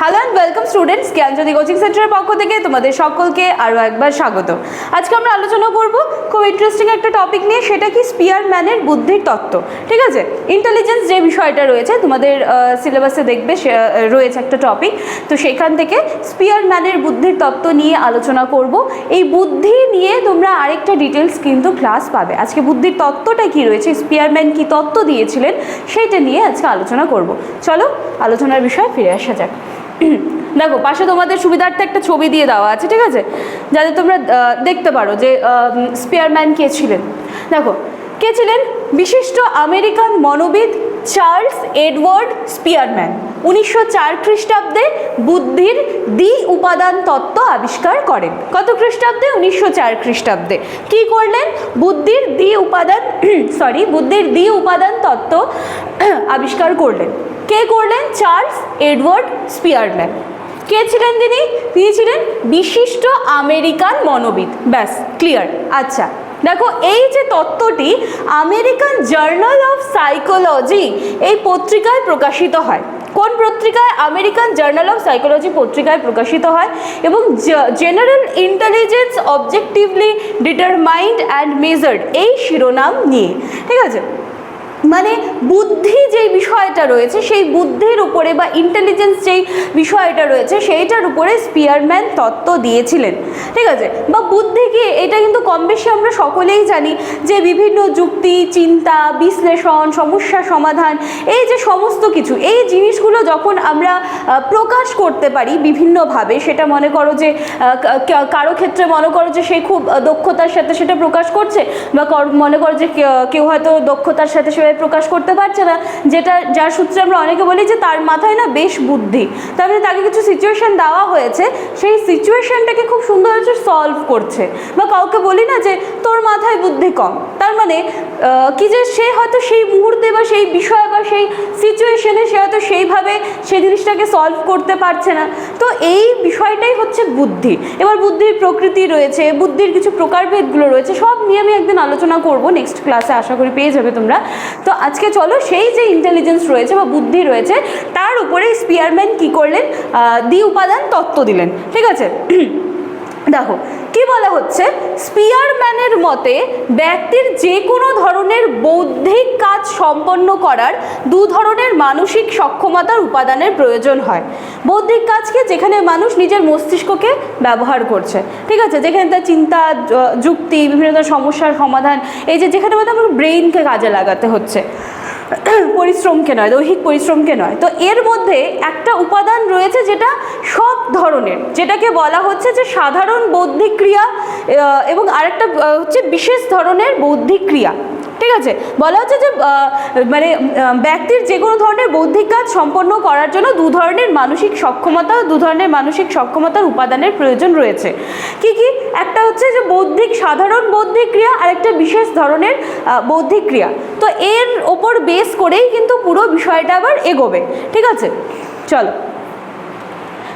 Hello and welcome students, Gyanjyoti coaching সেন্টারের পক্ষ থেকে তোমাদের সকলকে আরও একবার স্বাগত। আজকে আমরা আলোচনা করব খুব ইন্টারেস্টিং একটা টপিক নিয়ে, সেটা কি স্পিয়ারম্যানের বুদ্ধির তত্ত্ব। ঠিক আছে, ইন্টেলিজেন্স যে বিষয়টা রয়েছে তোমাদের সিলেবাসে দেখবে রয়েছে একটা টপিক, তো সেখান থেকে স্পিয়ারম্যানের বুদ্ধির তত্ত্ব নিয়ে আলোচনা করব। এই বুদ্ধি নিয়ে তোমরা আরেকটা ডিটেলস কিন্তু ক্লাস পাবে। আজকে বুদ্ধির তত্ত্বটা কি রয়েছে, স্পিয়ারম্যান কি তত্ত্ব দিয়েছিলেন, সেইটা নিয়ে আজকে আলোচনা করব। চলো আলোচনার বিষয়ে ফিরে আসা যাক। দেখো, পাশে তোমাদের সুবিধার্থে একটা ছবি দিয়ে দেওয়া আছে, ঠিক আছে, যাতে তোমরা দেখতে পারো যে স্পিয়ারম্যান কে ছিলেন। দেখো, কে ছিলেন? বিশিষ্ট আমেরিকান মনোবিদ চার্লস এডওয়ার্ড স্পিয়ারম্যান 1904 খ্রিস্টাব্দে বুদ্ধির দ্বি উপাদান তত্ত্ব আবিষ্কার করেন। কত খ্রিস্টাব্দে? 1904 খ্রিস্টাব্দে। কি করলেন? বুদ্ধির দ্বি উপাদান তত্ত্ব আবিষ্কার করলেন। কে করলেন? Charles Edward Spearman. কে ছিলেন তিনি? তিনি ছিলেন বিশিষ্ট আমেরিকান মনোবিদ। ব্যাস, ক্লিয়ার। আচ্ছা, দেখো, এই যে তত্ত্বটি আমেরিকান জার্নাল অফ সাইকোলজি এই পত্রিকায় প্রকাশিত হয়। কোন পত্রিকায়? আমেরিকান জার্নাল অফ সাইকোলজি পত্রিকায় প্রকাশিত হয় এবং general intelligence objectively determined and measured এই শিরোনাম নিয়ে। ঠিক আছে, মানে বুদ্ধি যেই বিষয়টা রয়েছে সেই বুদ্ধির উপরে বা ইন্টেলিজেন্স যেই বিষয়টা রয়েছে সেইটার উপরে স্পিয়ারম্যান তত্ত্ব দিয়েছিলেন। ঠিক আছে, বা বুদ্ধি কি, এটা কিন্তু কম বেশি আমরা সকলেই জানি যে বিভিন্ন যুক্তি, চিন্তা, বিশ্লেষণ, সমস্যা সমাধান, এই যে সমস্ত কিছু, এই জিনিসগুলো যখন আমরা প্রকাশ করতে পারি বিভিন্নভাবে, সেটা মনে করো যে কারো ক্ষেত্রে মনে করো যে সে খুব দক্ষতার সাথে সেটা প্রকাশ করছে, বা মনে করো যে কেউ হয়তো দক্ষতার সাথে সে প্রকাশ করতে পারছে না, যার সূত্রে আমরা অনেকে বলি যে তার মাথায় না বেশ বুদ্ধি। তার মানে তাকে কিছু সিচুয়েশন দেওয়া হয়েছে, সেই সিচুয়েশনটাকে খুব সুন্দর হচ্ছে সলভ করছে। বা কাউকে বলি না যে তোর মাথায় বুদ্ধি কম, তার মানে কি যে সে হয়তো সেই মুহূর্তে বা সেই বিষয় বা সেই সিচুয়েশনে সে হয়তো সেইভাবে সেই জিনিসটাকে সলভ করতে পারছে না। তো এই বিষয়টাই হচ্ছে বুদ্ধি। এবার বুদ্ধির প্রকৃতি রয়েছে, বুদ্ধির কিছু প্রকারভেদগুলো রয়েছে, সব নিয়ে আমি একদিন আলোচনা করব নেক্সট ক্লাসে, আশা করি পেয়ে যাবে তোমরা। তো আজকে চলো সেই যে ইন্টেলিজেন্স রয়েছে বা বুদ্ধি রয়েছে তার উপরে স্পিয়ারম্যান কি করলেন? দ্বি উপাদান তত্ত্ব দিলেন। ঠিক আছে, দেখো কি বলা হচ্ছে, স্পিয়ারম্যানের মতে ব্যক্তির যে কোনো ধরনের বৌদ্ধিক কাজ সম্পন্ন করার দু ধরনের মানসিক সক্ষমতার উপাদানের প্রয়োজন হয়। বৌদ্ধিক কাজকে যেখানে মানুষ নিজের মস্তিষ্ককে ব্যবহার করছে, ঠিক আছে, যেখানে তার চিন্তা, যুক্তি, বিভিন্ন ধরনের সমস্যার সমাধান, এই যে যেখানে মধ্যে আমার ব্রেইনকে কাজে লাগাতে হচ্ছে, পরিশ্রমকে নয়, দৈহিক পরিশ্রমকে নয়। তো এর মধ্যে একটা উপাদান রয়েছে যেটা সব ধরনের, যেটাকে বলা হচ্ছে যে সাধারণ বৌদ্ধিক ক্রিয়া, এবং আরেকটা হচ্ছে বিশেষ ধরনের বৌদ্ধিক ক্রিয়া। ঠিক আছে, বলা হচ্ছে যে মানে ব্যক্তির যে কোনো ধরনের বৌদ্ধিক কাজ সম্পন্ন করার জন্য দু ধরনের মানসিক সক্ষমতা, দু ধরনের মানসিক সক্ষমতার উপাদানের প্রয়োজন রয়েছে। কি কি? একটা হচ্ছে যে সাধারণ বৌদ্ধিক ক্রিয়া, আর একটা বিশেষ ধরনের বৌদ্ধিক ক্রিয়া। তো এর ওপর বেস করেই কিন্তু পুরো বিষয়টা আবার এগোবে। ঠিক আছে, চলো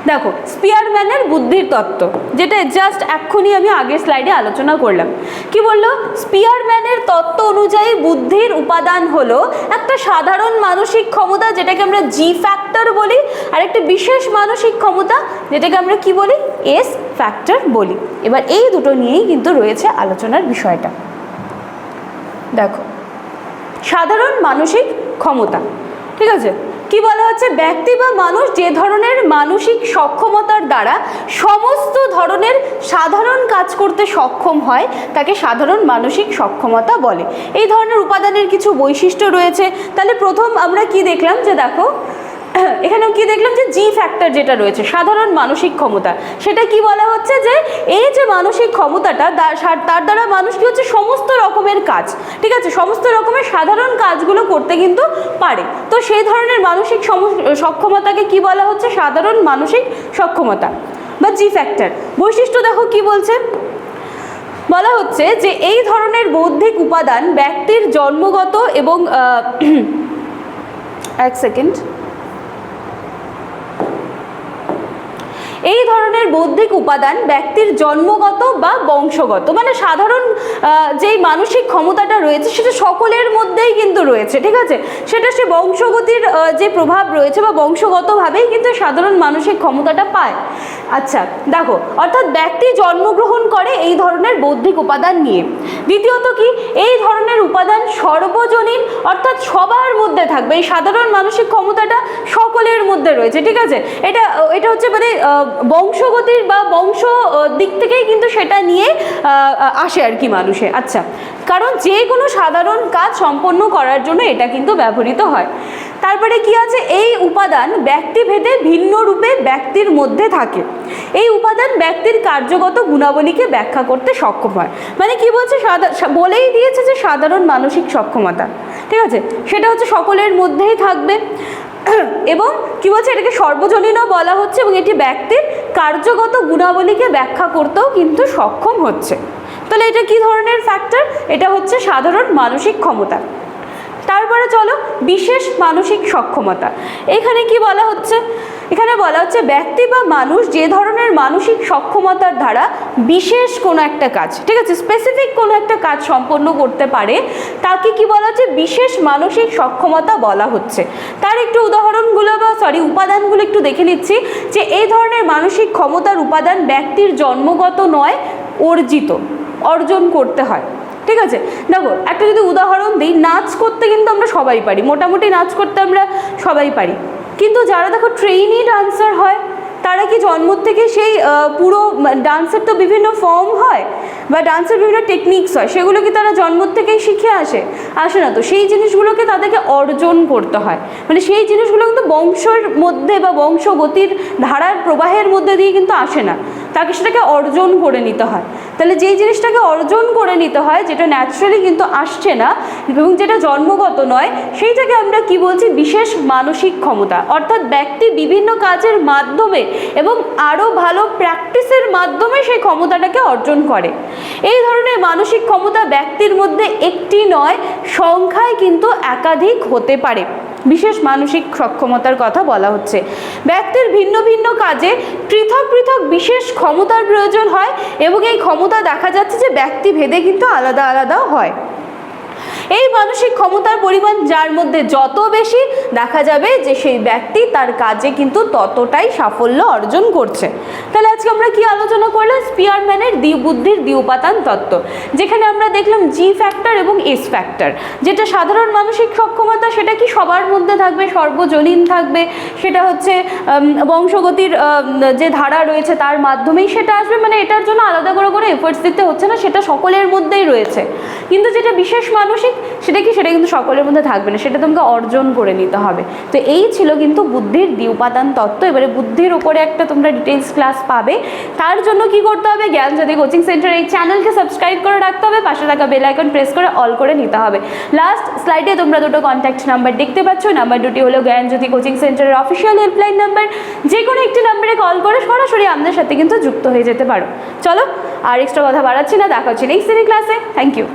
দেখো স্পিয়ারম্যানের বুদ্ধির তত্ত্ব, যেটা জাস্ট এক্ষুনি আমি আগের স্লাইডে আলোচনা করলাম। কি বললো? স্পিয়ারম্যানের তত্ত্ব অনুযায়ী বুদ্ধির উপাদান হলো একটা সাধারণ মানসিক ক্ষমতা, যেটাকে আমরা জি ফ্যাক্টর বলি, আর একটা বিশেষ মানসিক ক্ষমতা, যেটাকে আমরা কি বলি? এস ফ্যাক্টর বলি। এবার এই দুটো নিয়েই কিন্তু রয়েছে আলোচনার বিষয়টা। দেখো, সাধারণ মানসিক ক্ষমতা, ঠিক আছে, কি বলা হচ্ছে? ব্যক্তি বা মানুষ যে ধরনের মানসিক সক্ষমতার দ্বারা সমস্ত ধরনের সাধারণ কাজ করতে সক্ষম হয় তাকে সাধারণ মানসিক সক্ষমতা বলে। এই ধরনের উপাদানের কিছু বৈশিষ্ট্য রয়েছে। তাহলে প্রথম আমরা কি দেখলাম, যে দেখো এখানেও কি দেখলাম, যে জি ফ্যাক্টর যেটা রয়েছে সাধারণ মানসিক ক্ষমতা, সেটা কি বলা হচ্ছে যে এই যে মানসিক ক্ষমতাটা তার দ্বারা মানুষ কি হচ্ছে সমস্ত রকমের কাজ, ঠিক আছে, সমস্ত রকমের সাধারণ কাজগুলো করতে কিন্তু পারে। তো সেই ধরনের মানসিক সক্ষমতাকে কি বলা হচ্ছে? সাধারণ মানসিক সক্ষমতা বা জি ফ্যাক্টর। বৈশিষ্ট্য দেখো কি বলছে, বলা হচ্ছে যে এই ধরনের বৌদ্ধিক উপাদান ব্যক্তির জন্মগত এবং এক সেকেন্ড, এই ধরনের বৌদ্ধিক উপাদান ব্যক্তির জন্মগত বা বংশগত, মানে সাধারণ যেই মানসিক ক্ষমতাটা রয়েছে সেটা সকলের মধ্যেই কিন্তু রয়েছে, ঠিক আছে, সেটা সে বংশগতির যে প্রভাব রয়েছে বা বংশগতভাবেই কিন্তু সাধারণ মানসিক ক্ষমতাটা পায়। আচ্ছা দেখো, অর্থাৎ ব্যক্তি জন্মগ্রহণ করে এই ধরনের বৌদ্ধিক উপাদান নিয়ে। দ্বিতীয়ত কি, এই ধরনের উপাদান সর্বজনীন, অর্থাৎ সবার মধ্যে থাকবে, এই সাধারণ মানসিক ক্ষমতাটা সকলের মধ্যে রয়েছে, ঠিক আছে, এটা হচ্ছে মানে বংশগতির বা বংশ দিক থেকেই কিন্তু সেটা নিয়ে আসে আর কি মানুষে। আচ্ছা, কারণ যে কোনো সাধারণ কাজ সম্পন্ন করার জন্য এটা কিন্তু ব্যবহৃত হয়। তারপরে কি আছে, এই উপাদান ব্যক্তিভেদে ভিন্ন রূপে ব্যক্তির মধ্যে থাকে। এই উপাদান ব্যক্তির কার্যগত গুণাবলীকে ব্যাখ্যা করতে সক্ষম হয়। মানে কি বলছে, বলেই দিয়েছে যে সাধারণ মানসিক সক্ষমতা, ঠিক আছে, সেটা হচ্ছে সকলের মধ্যেই থাকবে এবং কি বলছে, এটাকে সর্বজনীনও বলা হচ্ছে এবং এটি ব্যক্তির কার্যগত গুণাবলীকে ব্যাখ্যা করতেও কিন্তু সক্ষম হচ্ছে। তাহলে এটা কি ধরনের ফ্যাক্টর, এটা হচ্ছে সাধারণ মানসিক ক্ষমতা। তারপরে চলো বিশেষ মানসিক সক্ষমতা। এখানে কি বলা হচ্ছে, এখানে বলা হচ্ছে ব্যক্তি বা মানুষ যে ধরনের মানসিক সক্ষমতার দ্বারা বিশেষ কোনো একটা কাজ, ঠিক আছে, স্পেসিফিক কোনো একটা কাজ সম্পন্ন করতে পারে তাকে কি বলা হচ্ছে, বিশেষ মানসিক সক্ষমতা বলা হচ্ছে। তার একটু উদাহরণগুলো বা উপাদানগুলো একটু দেখে নিচ্ছি, যে এই ধরনের মানসিক ক্ষমতার উপাদান ব্যক্তির জন্মগত নয়, অর্জন করতে হয়, ঠিক আছে। দেখো একটা যদি উদাহরণ দিই, নাচ করতে কিন্তু আমরা সবাই পারি, মোটামুটি নাচ করতে আমরা সবাই পারি, কিন্তু যারা দেখো ট্রেইনি ডান্সার হয় তারা কি জন্ম থেকে সেই পুরো ডান্সের তো বিভিন্ন ফর্ম হয় বা ডান্সের বিভিন্ন টেকনিক্স হয়, সেগুলো কি তারা জন্ম থেকেই শিখে আসে না, তো সেই জিনিসগুলোকে তাদেরকে অর্জন করতে হয়, মানে সেই জিনিসগুলো কিন্তু বংশের মধ্যে বা বংশগতির ধারার প্রবাহের মধ্যে দিয়ে কিন্তু আসে না, তাকে সেটাকে অর্জন করে নিতে হয়। তাহলে যেই জিনিসটাকে অর্জন করে নিতে হয়, যেটা ন্যাচারালি কিন্তু আসছে না এবং যেটা জন্মগত নয়, সেইটাকে আমরা কি বলছি, বিশেষ মানসিক ক্ষমতা। অর্থাৎ ব্যক্তি বিভিন্ন কাজের মাধ্যমে এবং আরও ভালো প্র্যাকটিসের মাধ্যমে সেই ক্ষমতাটাকে অর্জন করে। এই ধরনের মানসিক ক্ষমতা ব্যক্তির মধ্যে একটি নয়, সংখ্যায় কিন্তু একাধিক হতে পারে। বিশেষ মানসিক সক্ষমতার কথা বলা হচ্ছে। ব্যক্তির ভিন্ন ভিন্ন কাজে পৃথক পৃথক বিশেষ ক্ষমতার প্রয়োজন হয় এবং এই ক্ষমতা দেখা যাচ্ছে যে ব্যক্তিভেদে কিন্তু আলাদা আলাদাও হয়। এই মানসিক ক্ষমতার পরিমাণ যার মধ্যে যত বেশি, দেখা যাবে যে সেই ব্যক্তি তার কাজে কিন্তু ততটাই সাফল্য অর্জন করছে। তাহলে আজকে আমরা কি আলোচনা করলাম, স্পিয়ারম্যানের বুদ্ধির দ্বিউপাদান তত্ত্ব, যেখানে আমরা দেখলাম জি ফ্যাক্টর এবং এস ফ্যাক্টর। যেটা সাধারণ মানসিক সক্ষমতা সেটা কি সবার মধ্যে থাকবে, সর্বজনীন থাকবে, সেটা হচ্ছে বংশগতির যে ধারা রয়েছে তার মাধ্যমেই সেটা আসবে, মানে এটার জন্য আলাদা করে এফোর্টস দিতে হচ্ছে না, সেটা সকলের মধ্যেই রয়েছে। কিন্তু যেটা বিশেষ মানসিক সেটা কিন্তু সকলের মধ্যে থাকবে না, সেটা তোমাকে অর্জন করে নিতে হবে। তো এই ছিল কিন্তু বুদ্ধির দ্বিউপাদান তত্ত্ব। এবারে বুদ্ধির ওপরে একটা তোমরা ডিটেলস ক্লাস পাবে, তার জন্য কি করতে হবে, জ্ঞানজ্যোতি কোচিং সেন্টার এই চ্যানেলকে সাবস্ক্রাইব করে রাখতে হবে, পাশে থাকা বেল আইকন প্রেস করে অল করে নিতে হবে। লাস্ট স্লাইডে তোমরা দুটো কন্ট্যাক্ট নাম্বার দেখতে পাচ্ছ, নাম্বার দুটি হলো জ্ঞানজ্যোতি কোচিং সেন্টারের অফিসিয়াল হেল্পলাইন নাম্বার, যে কোনো একটি নাম্বারে কল করে সরাসরি আমাদের সাথে কিন্তু যুক্ত হয়ে যেতে পারো। চলো আর এক্সট্রা কথা বাড়াচ্ছি না, দেখা হচ্ছে নেক্সট দিনের ক্লাসে। Thank you.